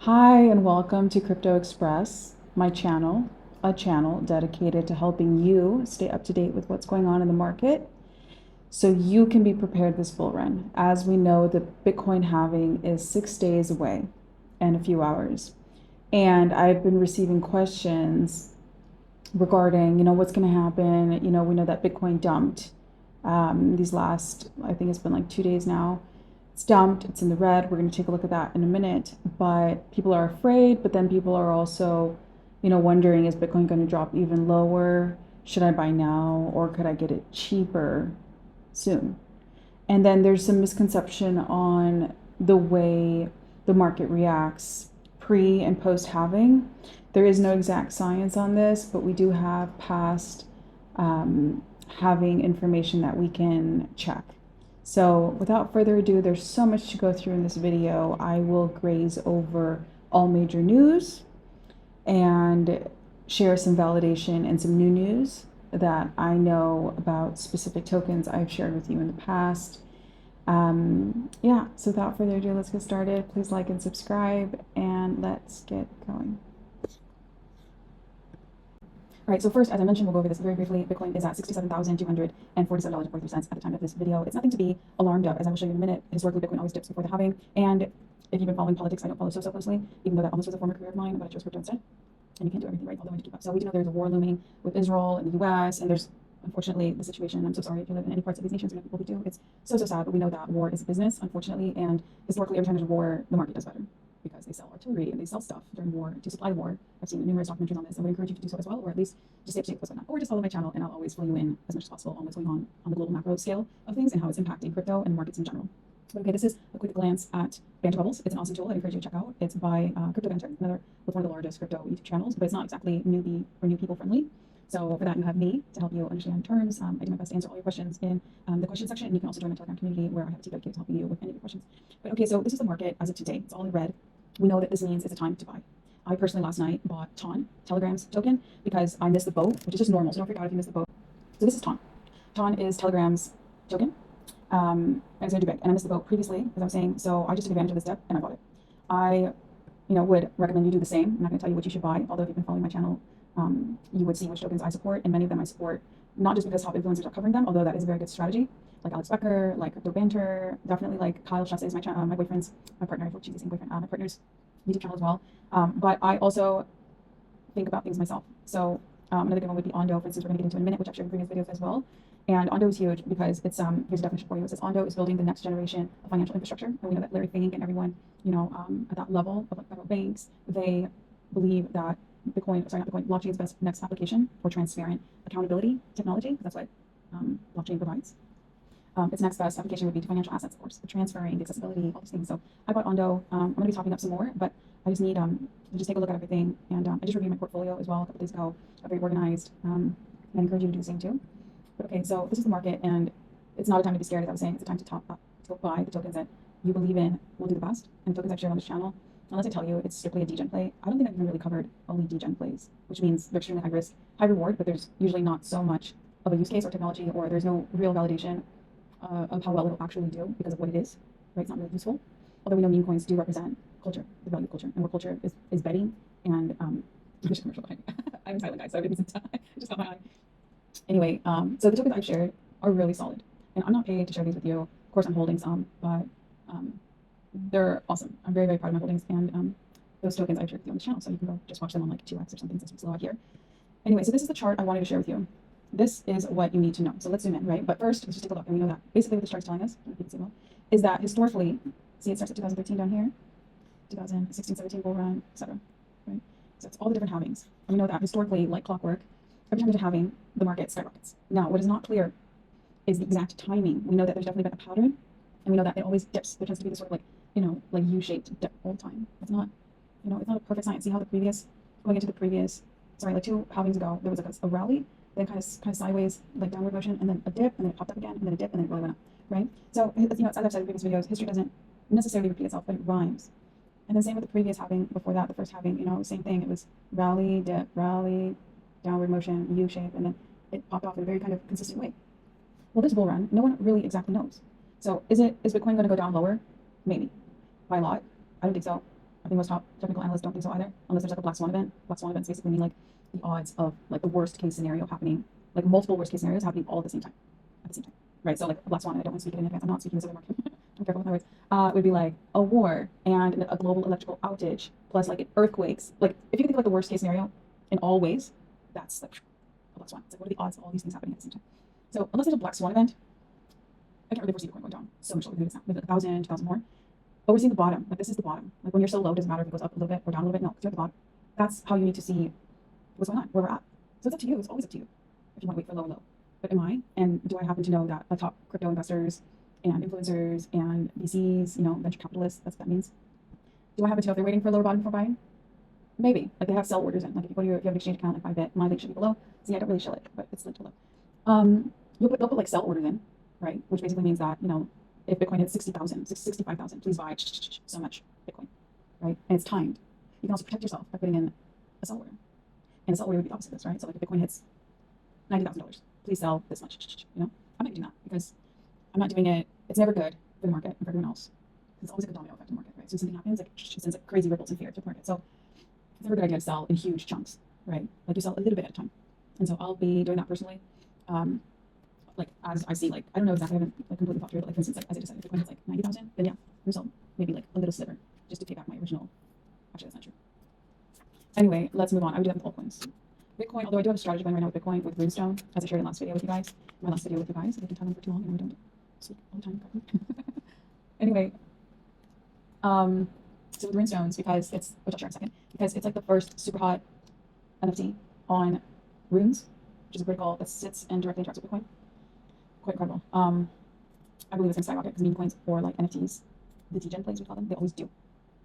Hi, and welcome to Crypto Express, my channel, a channel dedicated to helping you stay up to date with what's going on in the market so you can be prepared this bull run. As we know, the Bitcoin halving is 6 days away and a few hours. And I've been receiving questions regarding, what's going to happen. We know that Bitcoin dumped these last, I think it's been like 2 days now. It's dumped, it's in the red. We're going to take a look at that in a minute. But people are afraid, but then people are also, wondering, is Bitcoin going to drop even lower? Should I buy now, or could I get it cheaper soon? And then there's some misconception on the way the market reacts pre and post halving. There is no exact science on this, but we do have past halving information that we can check. So without further ado, there's so much to go through in this video. I will graze over all major news and share some validation and some new news that I know about specific tokens I've shared with you in the past. Yeah, so without further ado, let's get started. Please like and subscribe, and let's get going. All right, so first, as I mentioned, we'll go over this very briefly. Bitcoin is at $67,247.43 at the time of this video. It's nothing to be alarmed of, as I will show you in a minute. Historically, Bitcoin always dips before the halving. And if you've been following politics, I don't follow so closely, even though that almost was a former career of mine, but I chose crypto instead. And you can't do everything right, although I do keep up. So we do know there's a war looming with Israel and the US, and there's unfortunately the situation. I'm so sorry if you live in any parts of these nations, we know people who do. It's so sad, but we know that war is business, unfortunately. And historically, every time there's a war, the market does better, because they sell artillery and they sell stuff during war to supply the war. I've seen numerous documentaries on this. I would encourage you to do so as well, or at least just stay up to date with what's going on. Or just follow my channel, and I'll always fill you in as much as possible on what's going on the global macro scale of things and how it's impacting crypto and markets in general. Okay, this is a quick glance at BanBubbles. It's an awesome tool. I encourage you to check out. It's by Crypto Banter, another with one of the largest crypto YouTube channels, but it's not exactly newbie or new people friendly. So for that, you have me to help you understand terms. I do my best to answer all your questions in the question section, and you can also join my Telegram community where I have a team dedicated to helping you with any of your questions. But okay, so this is the market as of today. It's all in red. We know that this means it's a time to buy. I personally last night bought TON, Telegram's token, because I missed the boat, which is just normal. So don't freak out if you miss the boat. So this is TON. TON is Telegram's token. And it's going to do big. And I missed the boat previously, as I was saying. So I just took advantage of this dip and I bought it. I, would recommend you do the same. I'm not going to tell you what you should buy, although if you've been following my channel, you would see which tokens I support, and many of them I support not just because top influencers are covering them, although that is a very good strategy, like Alex Becker, like Crypto Banter, definitely like Kyle Chase is my boyfriend's, my partner, I hope she's the same boyfriend, my partner's YouTube channel as well. But I also think about things myself. So another good one would be Ondo, for instance, we're going to get into in a minute, which I've shared in previous videos as well. And Ondo is huge because it's, here's a definition for you. It says Ondo is building the next generation of financial infrastructure. And we know that Larry Fink and everyone, at that level of like federal banks, they believe that blockchain is the best next application for transparent accountability technology. That's what blockchain provides. Its next best application would be to financial assets, of course, the transferring, the accessibility, all these things. So I bought Ondo. I'm going to be topping up some more, but I just need to just take a look at everything. And I just reviewed my portfolio as well a couple days ago. I'm very organized. And I encourage you to do the same too. But okay, so this is the market, and it's not a time to be scared, as I was saying. It's a time to top up, to buy the tokens that you believe in will do the best. And the tokens I've shared on this channel, unless I tell you it's strictly a degen play, I don't think I've even really covered only degen plays, which means they're extremely high risk, high reward, but there's usually not so much of a use case or technology, or there's no real validation of how well it'll actually do because of what it is, right? It's not really useful. Although we know meme coins do represent culture, the value of culture, and where culture is betting. And there's a commercial behind me. I'm silent, guys, so everything's in time. It just caught my eye. Anyway, so the tokens I've shared are really solid, and I'm not paid to share these with you. Of course, I'm holding some, but they're awesome. I'm very, very proud of my holdings, and those tokens I've shared with you on the channel, so you can go just watch them on like 2x or something since I'm slow out here. Anyway, so this is the chart I wanted to share with you. This is what you need to know. So let's zoom in, right? But first, let's just take a look, and we know that basically what this chart's telling us, if you can see well, is that historically, see it starts at 2013 down here, 2016, 17 bull run, etc. Right? So it's all the different halvings. And we know that historically, like clockwork, every time there's a halving, the market skyrockets. Now, what is not clear is the exact timing. We know that there's definitely been a pattern, and we know that it always dips. There tends to be this sort of like, like U-shaped dip all the time. It's not, it's not a perfect science. See how going into the previous, like 2 halvings ago, there was like a rally, then kind of sideways, like downward motion, and then a dip, and then it popped up again, and then a dip, and then it really went up, right? So, as I've said in previous videos, history doesn't necessarily repeat itself, but it rhymes. And then same with the previous halving before that, the first halving, same thing. It was rally, dip, rally, downward motion, U-shape, and then it popped off in a very kind of consistent way. Well, this bull run, no one really exactly knows. So is Bitcoin going to go down lower? Maybe. By a lot? I don't think so. I think most top technical analysts don't think so either, unless there's like a black swan event. Black swan events basically mean like the odds of like the worst case scenario happening, like multiple worst case scenarios happening all at the same time. At the same time. Right? So like a black swan, I don't want to speak it in advance. I'm not speaking this over market. I'm careful with my words. Would be like a war and a global electrical outage plus like earthquakes. Like if you can think of like the worst case scenario in all ways, that's like a black swan. It's like what are the odds of all these things happening at the same time? So unless there's a black swan event, I can't really foresee Bitcoin going down so much lower. Maybe 1,000, 2,000 more. But we're seeing the bottom. Like this is the bottom. Like when you're so low, it doesn't matter if it goes up a little bit or down a little bit. No, because you're at the bottom. That's how you need to see what's going on, where we're at. So it's up to you. It's always up to you if you want to wait for low and low. But am I? And do I happen to know that the top crypto investors and influencers and VCs, venture capitalists, that's what that means. Do I happen to know if they're waiting for a lower bottom before buying? Maybe. Like they have sell orders in. Like if you go to if you have an exchange account like Bybit, my link should be below. See, I don't really show it, but it's linked below. They'll put like sell orders in, right? Which basically means that, if Bitcoin hits 60,000, 65,000, please buy so much Bitcoin, right? And it's timed. You can also protect yourself by putting in a sell order. And a sell order would be opposite of this, right? So like if Bitcoin hits $90,000, please sell this much, I'm not doing that because I'm not doing it. It's never good for the market and for everyone else. It's always like a domino effect in the market, right? So if something happens, like it sends like crazy ripples and fear to the market. So it's never a good idea to sell in huge chunks, right? Like you sell a little bit at a time. And so I'll be doing that personally. Like as I see, like I don't know exactly, I haven't like completely thought through it, but like for instance, like as I decided Bitcoin hits like 90,000, then yeah, I'm sell maybe like a little sliver just to pay back my original. Actually, that's not true. Anyway, let's move on. I would do that with altcoins. Bitcoin, although I do have a strategy going right now with Bitcoin with Runestone, as I shared in last video with you guys. My last video with you guys. I can tell them for too long, and I don't speak all the time. Anyway, so with Runestones, because it's, which I'll share in a second, because it's like the first super hot NFT on Runes, which is a protocol that sits and directly interacts with Bitcoin. Quite incredible. I believe it's going to skyrocket because meme coins or like NFTs, the degen plays we call them, they always do.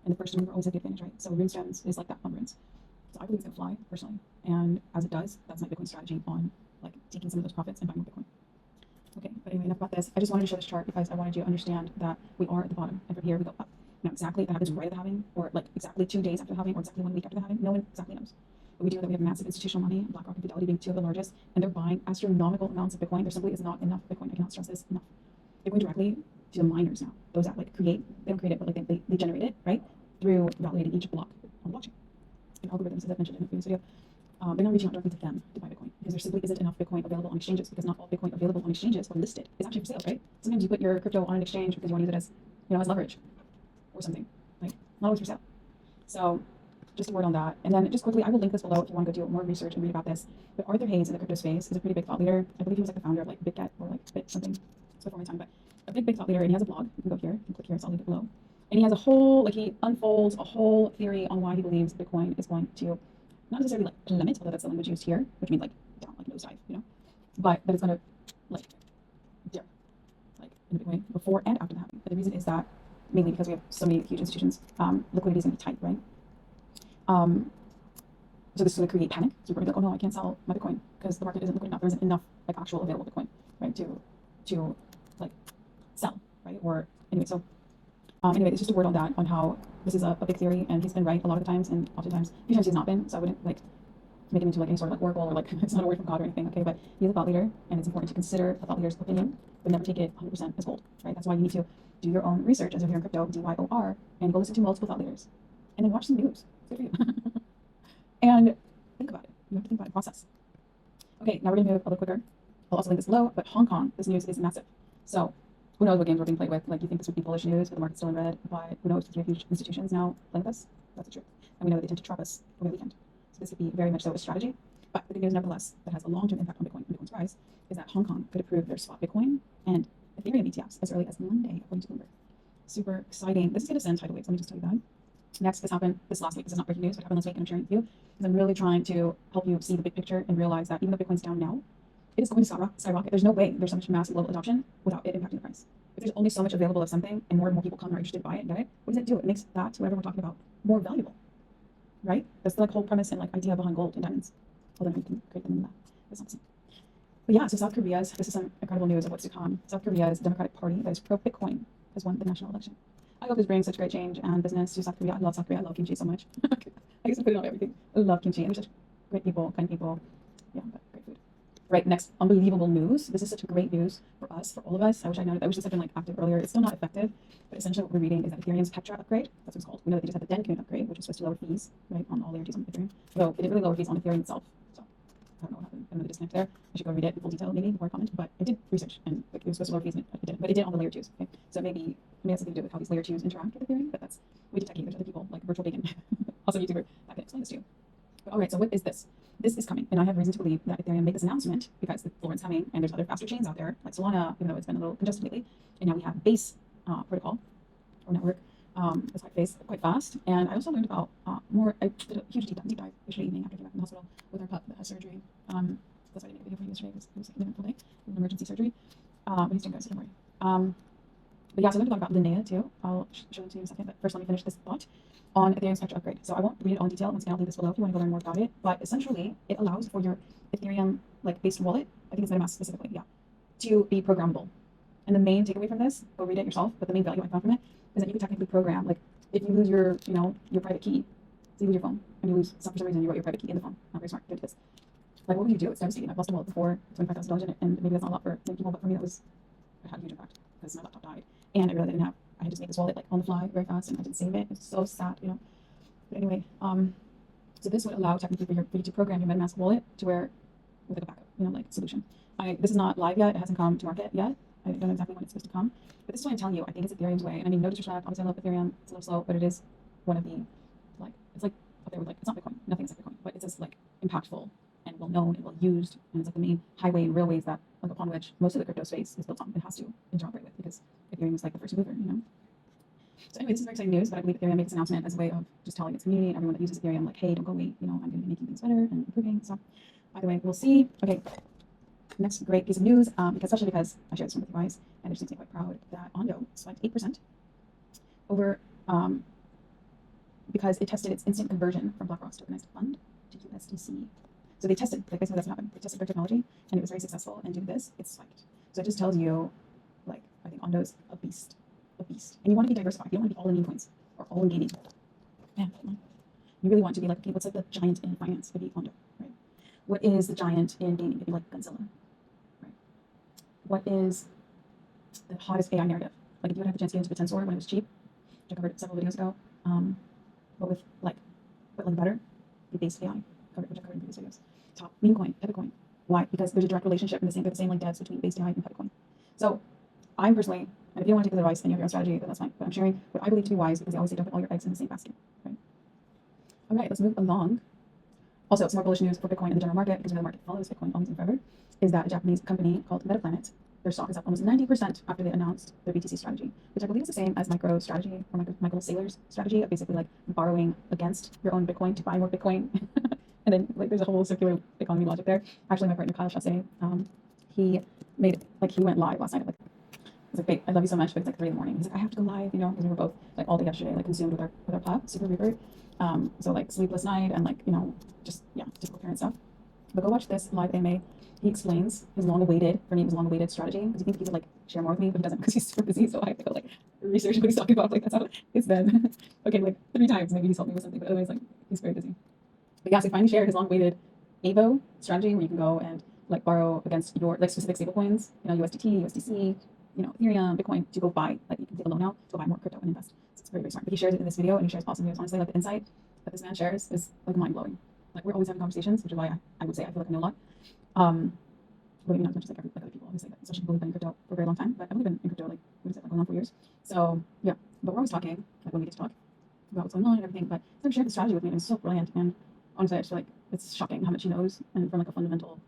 And the first mover always has the advantage, right? So Runestones is like that on Runes. So I believe it's going to fly personally, and as it does, that's my Bitcoin strategy on like taking some of those profits and buying more Bitcoin. Okay, but anyway, enough about this. I just wanted to show this chart because I wanted you to understand that we are at the bottom, and from here we go up. Now exactly if that happens right at the halving, or like exactly 2 days after the halving, or exactly 1 week after the halving, no one exactly knows. But we do know that we have massive institutional money, BlackRock and Fidelity being two of the largest, and they're buying astronomical amounts of Bitcoin. There simply is not enough Bitcoin. I cannot stress this enough. They're going directly to the miners now. Those that like create, they don't create it, but like they generate it, right? Through validating each block on the blockchain. And algorithms, as I've mentioned in a previous video, they're not reaching out directly to them to buy Bitcoin because there simply isn't enough Bitcoin available on exchanges, because not all Bitcoin available on exchanges or listed is actually for sale, right? Sometimes you put your crypto on an exchange because you want to use it as, as leverage or something. Like, not always for sale. So just a word on that. And then just quickly, I will link this below if you want to go do more research and read about this. But Arthur Hayes in the crypto space is a pretty big thought leader. I believe he was like the founder of like BitGet or like Bit something. It's before my time, but a big thought leader, and he has a blog. You can go here and click here, so I'll link it below. And he has a whole, like he unfolds a whole theory on why he believes Bitcoin is going to not necessarily like plummet, although that's the language used here, which means like down, like nosedive, but that it's going to like dip, like in a big way before and after the halving. But the reason is that mainly because we have so many huge institutions, liquidity is going to be tight, right? So this is going to create panic. So we're going to be like, oh no, I can't sell my Bitcoin because the market isn't liquid enough. There isn't enough like actual available Bitcoin, right? To like sell, right? Or anyway, so anyway, it's just a word on that, on how this is a big theory, and he's been right a lot of the times, and oftentimes, a few times he's not been, so I wouldn't like make him into like any sort of like oracle or like it's not a word from God or anything, okay? But he's a thought leader, and it's important to consider a thought leader's opinion, but never take it 100% as gold, right? That's why you need to do your own research as you're here in crypto, DYOR, and go listen to multiple thought leaders, and then watch some news. It's good for you. And think about it. You have to think about it, process. Okay, now we're gonna move a little quicker. I'll also link this below, but Hong Kong, this news is massive. So who knows what games were being played with? Like, you think this would be bullish news, but the market's still in red, but who knows, we have huge institutions now playing with us. That's the truth. And we know that they tend to trap us over the weekend. So this could be very much so a strategy. But the good news, nevertheless, that has a long-term impact on Bitcoin and Bitcoin's rise, is that Hong Kong could approve their spot Bitcoin and Ethereum ETFs as early as Monday, according to Bloomberg. Super exciting. This is going to send tidal waves. Let me just tell you that. Next, this happened this last week. This is not breaking news, but it happened last week, and I'm sharing it with you because I'm really trying to help you see the big picture and realize that even though Bitcoin's down now, it is going to skyrocket. There's no way there's so much mass global adoption without it impacting the price. If there's only so much available of something and more people come and are interested to buy it and get it, what does it do? It makes that, whatever we're talking about, more valuable, right? That's the like whole premise and like idea behind gold and diamonds. Well, then we can create them in that. That's not the same. But yeah, so South Korea's, this is some incredible news of what's to come. South Korea's Democratic Party that is pro-Bitcoin has won the national election. I hope this brings such great change and business to South Korea. I love South Korea. I love kimchi so much. I used to put it on everything. I love kimchi. And they're such great people, kind people. Yeah, but great food. right, next unbelievable news. This is such great news for us, for all of us. I wish I known. I wish this had been like active earlier. It's still not effective, but essentially what we're reading is that Ethereum's Petra upgrade, that's what it's called. We know that they just had the Den upgrade, which is supposed to lower fees, right, on all layer 2s on Ethereum. Though it didn't really lower fees on Ethereum itself. So I don't know what happened. I don't know the disconnect there. I should go read it in full detail maybe before I comment. But I did research and like, it was supposed to lower fees, and it didn't. But it did on the layer 2s. Okay, so maybe it has something to do with how these layer 2s interact with Ethereum. But that's way too techy. There's other people like Virtual Bacon, also a YouTuber, that can explain this to you. But all right, so what is this? This is coming, and I have reason to believe that Ethereum made this announcement because the floor is coming, and there's other faster chains out there like Solana, even though it's been a little congested lately. And now we have Base protocol or network. It's quite fast. And I also learned about more. I did a huge deep dive yesterday evening after I came back from the hospital with our pup that has surgery. That's why I didn't make a video for you yesterday. It was like an eventful day, an emergency surgery. But he's doing good, so don't worry. But yeah, so I learned a lot about Linnea too. I'll show it to you in a second. But first, let me finish this thought on Ethereum's Petra upgrade. So I won't read it all in detail. Once again, I'll link this below if you want to go learn more about it. But essentially, it allows for your Ethereum like based wallet, I think it's MetaMask specifically, yeah, to be programmable. And the main takeaway from this, go read it yourself. But the main value I found from it is that you can technically program, like if you lose your, your private key, so you lose your phone, and you lose for some reason you wrote your private key in the phone. Not very smart. Don't do this. Like what would you do? It's devastating. I've lost a wallet before, $25,000 in it, and maybe that's not a lot for many people, but for me that was it had a huge impact because my laptop died, and I realized I didn't have. I had just made this wallet like on the fly very fast, and I didn't save it. It's so sad, But anyway, so this would allow technically for you to program your MetaMask wallet to where with like a backup, like solution. This is not live yet. It hasn't come to market yet. I don't know exactly when it's supposed to come, but this is what I'm telling you. I think it's Ethereum's way, and I mean no disrespect. Obviously, I love Ethereum. It's a little slow, but it is one of the it's like up there with it's not Bitcoin. Nothing's like Bitcoin, but it's just like impactful and well known and well used, and it's like the main highway and railways that like upon which most of the crypto space is built on. It has to interoperate with because Ethereum is like the first mover, So anyway, this is very exciting news, but I believe Ethereum made this announcement as a way of just telling its community and everyone that uses Ethereum, like, hey, don't go wait, I'm going to be making things better and improving. So either way, we'll see. Okay, next great piece of news, especially because I shared this one with you guys, and it just makes me quite proud that Ondo spiked 8% over because it tested its instant conversion from BlackRock's tokenized fund to USDC. So they tested, like basically that's what happened. They tested their technology, and it was very successful. And doing this, it spiked. So it just tells you, like, I think Ondo's a beast. And you want to be diversified. You don't want to be all in meme coins or all in gaming. Man, you really want to be like, okay, what's like the giant in finance? It'd be Ondo, right? What is the giant in gaming? It'd be like Godzilla, right? What is the hottest AI narrative? Like if you would have the chance to get into the Tensor when it was cheap, which I covered several videos ago, but with like better, the base AI, which I covered in previous videos. Top meme coin, PeiCoin. Why? Because there's a direct relationship and the same like devs between base AI and PeiCoin. So I'm personally, and if you don't want to take this advice and you have your own strategy, then that's fine. But I'm sharing what I believe to be wise because they always say don't put all your eggs in the same basket, right? All right, let's move along. Also, some more bullish news for Bitcoin and the general market, because the market follows Bitcoin always and forever, is that a Japanese company called Metalimate, their stock is up almost 90% after they announced their BTC strategy, which I believe is the same as MicroStrategy or Michael Saylor's strategy of basically like borrowing against your own Bitcoin to buy more Bitcoin. And then like there's a whole circular economy logic there. Actually, my partner Kyle Chasse, he went live last night at like, I was like, babe, I love you so much, but it's like 3 a.m. He's like, I have to go live, because we were both like all day yesterday, like consumed with our pup, super revert. So like sleepless night and like, just typical parent stuff. But go watch this live AMA. He explains his long-awaited strategy, because you think he would like share more with me, but he doesn't because he's super busy. So I have to go like research what he's talking about. Like that's how it's been. Okay, like 3 times maybe he's helped me with something, but otherwise like he's very busy. But yeah, so he finally shared his long-awaited AVO strategy where you can go and like borrow against your like specific stablecoins, USDT, USDC, Ethereum, Bitcoin, to go buy, like you can take a loan now to go buy more crypto and invest. So it's very, very smart. But he shares it in this video, and he shares awesome news. Honestly, like the insight that this man shares is like mind-blowing. Like we're always having conversations, which is why I would say I feel like I know a lot. But maybe not as much as like other people, obviously, especially people who've been in crypto for a very long time. But I've only been in crypto like going on 4 years. So yeah, but we're always talking, like when we get to talk about what's going on and everything. But he's like shared the strategy with me, and it's so brilliant. And honestly, I just feel like it's shocking how much he knows, and from like a fundamental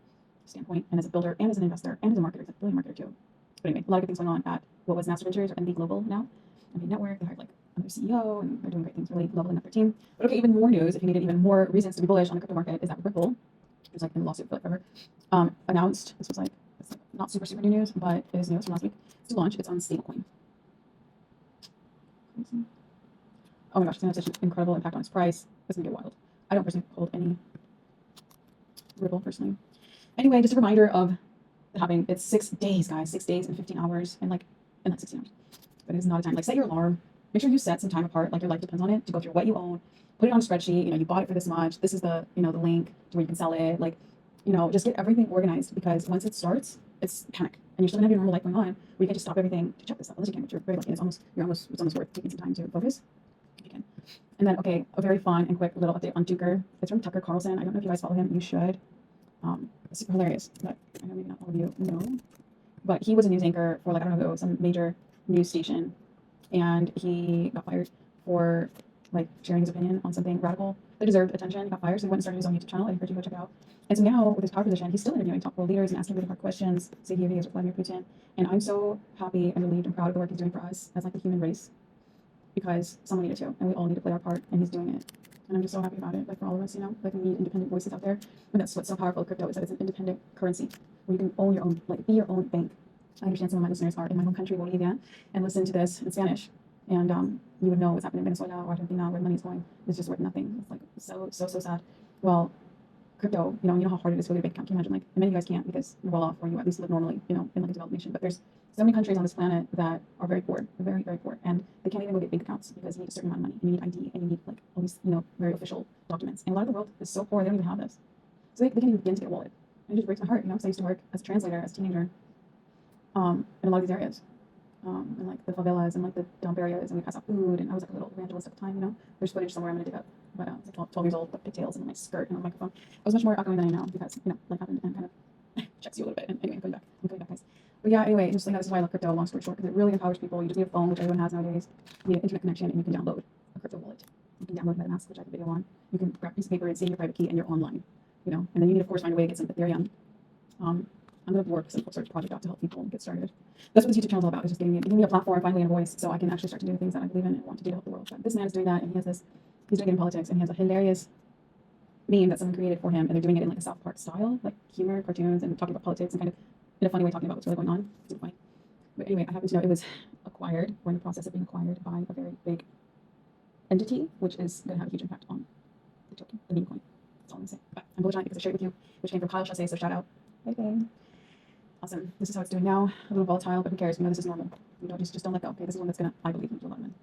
standpoint, and as a builder, and as an investor, and as a marketer, he's a brilliant marketer too. But anyway, a lot of good things going on at what was Master Ventures or NB Global now. NB Network, they hired like another CEO, and they're doing great things, really leveling up their team. But okay, even more news, if you needed even more reasons to be bullish on the crypto market, is that Ripple, who's like in a lawsuit for like forever, announced, this was like, it's like not super new news, but it is news from last week, to launch its own stablecoin. Oh my gosh, it's going to have such an incredible impact on its price. It's going to get wild. I don't personally hold any Ripple personally. Anyway, just a reminder of having, it's 6 days, guys, 6 days and 15 hours, and not 16 hours, but it's not a time. Like set your alarm, make sure you set some time apart, like your life depends on it, to go through what you own, put it on a spreadsheet, you bought it for this much, this is the, the link to where you can sell it, like you know, just get everything organized, because once it starts, it's panic. And you're still gonna have your normal life going on, where you can just stop everything to check this out. Unless you can, but you're very lucky. It's almost worth taking some time to focus if you can. And then, okay, a very fun and quick little update on Duker. It's from Tucker Carlson. I don't know if you guys follow him. You should. It's super hilarious, but I know maybe not all of you know. But he was a news anchor for, like, I don't know, some major news station, and he got fired for, like, sharing his opinion on something radical that deserved attention. He got fired, so he went and started his own YouTube channel. I encourage you to go check it out. And so now, with his power position, he's still interviewing top world leaders and asking really hard questions. Say he videos with Vladimir Putin. And I'm so happy and relieved and proud of the work he's doing for us as, like, the human race, because someone needed to, and we all need to play our part, and he's doing it. And I'm just so happy about it, like, for all of us, you know, like, we need independent voices out there. And that's what's so powerful of crypto, is that it's an independent currency where you can own your own, like, be your own bank. I understand some of my listeners are in my home country, Bolivia, and listen to this in Spanish. And you would know what's happening in Venezuela or Argentina, where money is going. It's just worth nothing. It's like so sad. Well, crypto, you know how hard it is for your bank account. Can you imagine? Like, and many of you guys can't, because you're well off, or you at least live normally, you know, in, like, a developed nation. But there's so many countries on this planet that are very poor, very, very poor, and they can't even go get bank accounts, because you need a certain amount of money, and you need ID, and you need, like, all these, you know, very official documents. And a lot of the world is so poor, they don't even have this. So they can't even begin to get a wallet. And it just breaks my heart, you know, because I used to work as a translator as a teenager, in a lot of these areas, and, like, the favelas and, like, the dump areas, and we pass out food, and I was, like, a little evangelist at the time, you know. There's footage somewhere I'm gonna dig up, but I was, like, 12 years old with pigtails and my skirt and a microphone. I was much more outgoing than I am now, because, you know, life happened and kind of checks you a little bit. And anyway, I'm coming back, guys. But yeah, anyway, just, like, this is why I love crypto, long story short, because it really empowers people. You just need a phone, which everyone has nowadays. You need an internet connection, and you can download a crypto wallet. You can download MetaMask, which I have a video on. You can grab a piece of paper and save your private key, and you're online, you know. And then you need, of course, find a way to get some Ethereum. I'm going to work some sort of project out to help people get started. That's what this YouTube channel is all about, is just giving me a platform, finally, and a voice, so I can actually start to do things that I believe in and want to do to help the world. But this man is doing that, and he has this, he's doing it in politics, and he has a hilarious meme that someone created for him, and they're doing it in, like, a South Park style, like humor, cartoons, and talking about politics, and kind of in a funny way talking about what's really going on. It's super funny. But anyway, I happen to know it was acquired, or in the process of being acquired, by a very big entity, which is going to have a huge impact on the token, the meme coin. That's all I'm going to say. But I'm bullish on it because I shared it with you, which came from Kyle Chassé, so shout out. Bye. Awesome. This is how it's doing now. A little volatile, but who cares? We know this is normal. You know, just don't let go. Okay, this is one that's gonna, I believe, into a lot of men.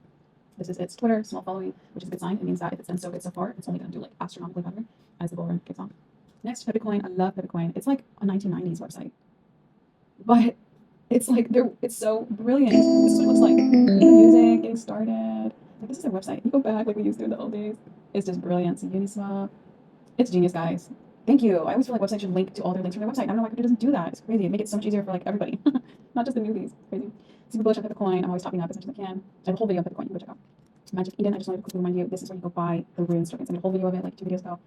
This is its Twitter, small following, which is a good sign. It means that if it's been so good so far, it's only gonna do, like, astronomically better as the bull run kicks off. Next, PeiCoin. I love PeiCoin. It's like a 1990s website, but it's like it's so brilliant. This is what it looks like. The music, getting started. Like, this is their website. You go back like we used to in the old days. It's just brilliant. So Uniswap. It's genius, guys. Thank you. I always feel like websites should link to all their links from their website. I don't know why Crypto doesn't do that. It's crazy. It makes it so much easier for, like, everybody, not just the newbies. It's crazy. Super bullish on PeiCoin. I'm always topping up as much as I can. I have a whole video on PeiCoin. You can go check out. Magic Eden. I just wanted to quickly remind you, this is where you go buy the runes tokens. I made a whole video of it like 2 videos ago.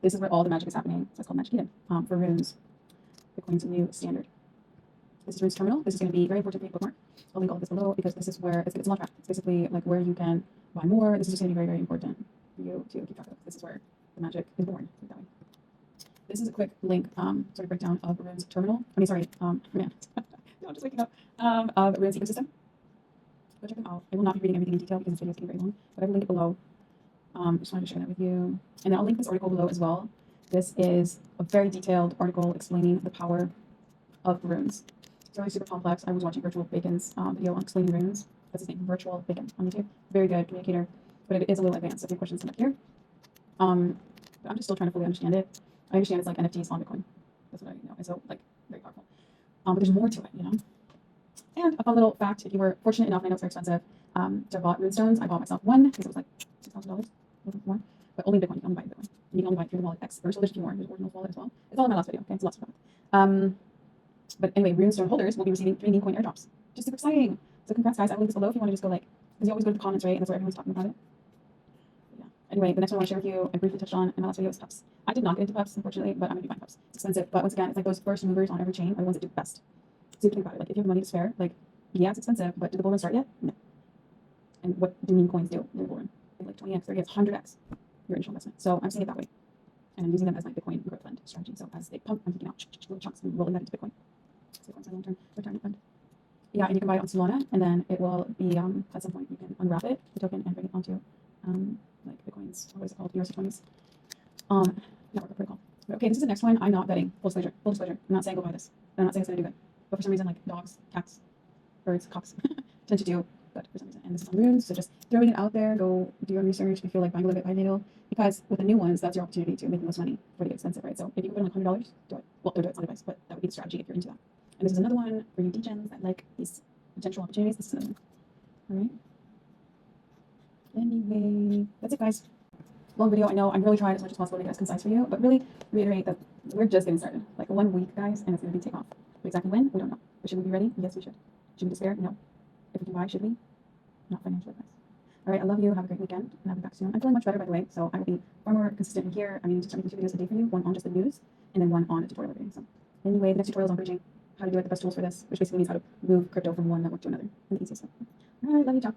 This is where all the magic is happening. So it's called Magic Eden for runes. PeiCoin's new standard. This is Runes Terminal. This is going to be very important for you to bookmark. I'll link all this below, because this is where it's a launchpad. It's basically like where you can buy more. This is just going to be very, very important for you to keep track of. This is where the magic is born. That way. This is a quick link, sort of breakdown of Runes Terminal. Man, no, I'm just waking up. Of Runes ecosystem. Go check them out. I will not be reading everything in detail because this video is getting very long, but I will link it below. Just wanted to share that with you. And then I'll link this article below as well. This is a very detailed article explaining the power of runes. It's really super complex. I was watching Virtual Bacon's video on explaining runes. That's his name, Virtual Bacon on YouTube. Very good communicator, but it is a little advanced. So if you have questions, come up here. But I'm just still trying to fully understand it. I understand it's like NFTs on Bitcoin. That's what I know. And so, like, very powerful. But there's more to it, you know? And a fun little fact, if you were fortunate enough, and I know it's very expensive, to bought Runestones. I bought myself one because it was like $6,000, a little bit more. But only Bitcoin. You can only buy Bitcoin. And you can only buy it through the wallet X. There's a few more. There's Ordinal's wallet as well. It's all in my last video. Okay, it's lots of fun. But anyway, Runestone holders will be receiving 3 meme coin airdrops. Just super exciting. So congrats, guys. I will link this below if you want to just go, like, because you always go to the comments, right? And that's where everyone's talking about it. Yeah. Anyway, the next one I want to share with you, I briefly touched on in my last video, is pups. I did not get into pups, unfortunately, but I'm going to be buying pups. It's expensive, but once again, it's like those first movers on every chain are the ones that do the best. So you think about it. Like, if you have money to spare, like, yeah, it's expensive, but did the bull run start yet? No. And what do meme coins do in the bull run? They like 20x, 30x, 100x your initial investment. So I'm seeing it that way. And I'm using them as my Bitcoin growth fund strategy. So as they pump, I'm taking out little chunks and rolling that into Bitcoin. So Bitcoin's my long-term retirement fund. Yeah, and you can buy it on Solana, and then it will be, at some point, you can unwrap it, the token, and bring it onto, like, Bitcoin's, what is it called, ERC20's, network protocol. But okay, this is the next one. I'm not betting. Full disclosure. Full disclosure. I'm not saying go buy this. I'm not saying it's going to do good. But for some reason, like, dogs, cats, birds, cocks tend to do good for some reason. And this is on runes, so just throwing it out there. Go do your research if you feel like buying a little bit by natal, because with the new ones, that's your opportunity to make the most money for the expensive, right? So if you can put in like $100, do it. Well, don't do it, it's on advice, but that would be the strategy if you're into that. And this is another one for you degens that like these potential opportunities. This is another one. All right. Anyway, that's it, guys. Long video, I know. I'm really trying as much as possible to make it as concise for you, but really reiterate that we're just getting started. Like 1 week, guys, and it's going to be takeoff. But exactly when, we don't know. But should we be ready? Yes, we should. Should we despair? No. If we can buy, should we? Not financial advice. All right, I love you. Have a great weekend, and I'll be back soon. I'm feeling much better, by the way, so I will be far more consistent in here. I mean, just trying to do 2 videos a day for you, one on just the news, and then one on a tutorial every day. So anyway, the next tutorial is on bridging, how to do it, the best tools for this, which basically means how to move crypto from one network to another, and the easiest way. All right, love you, ciao.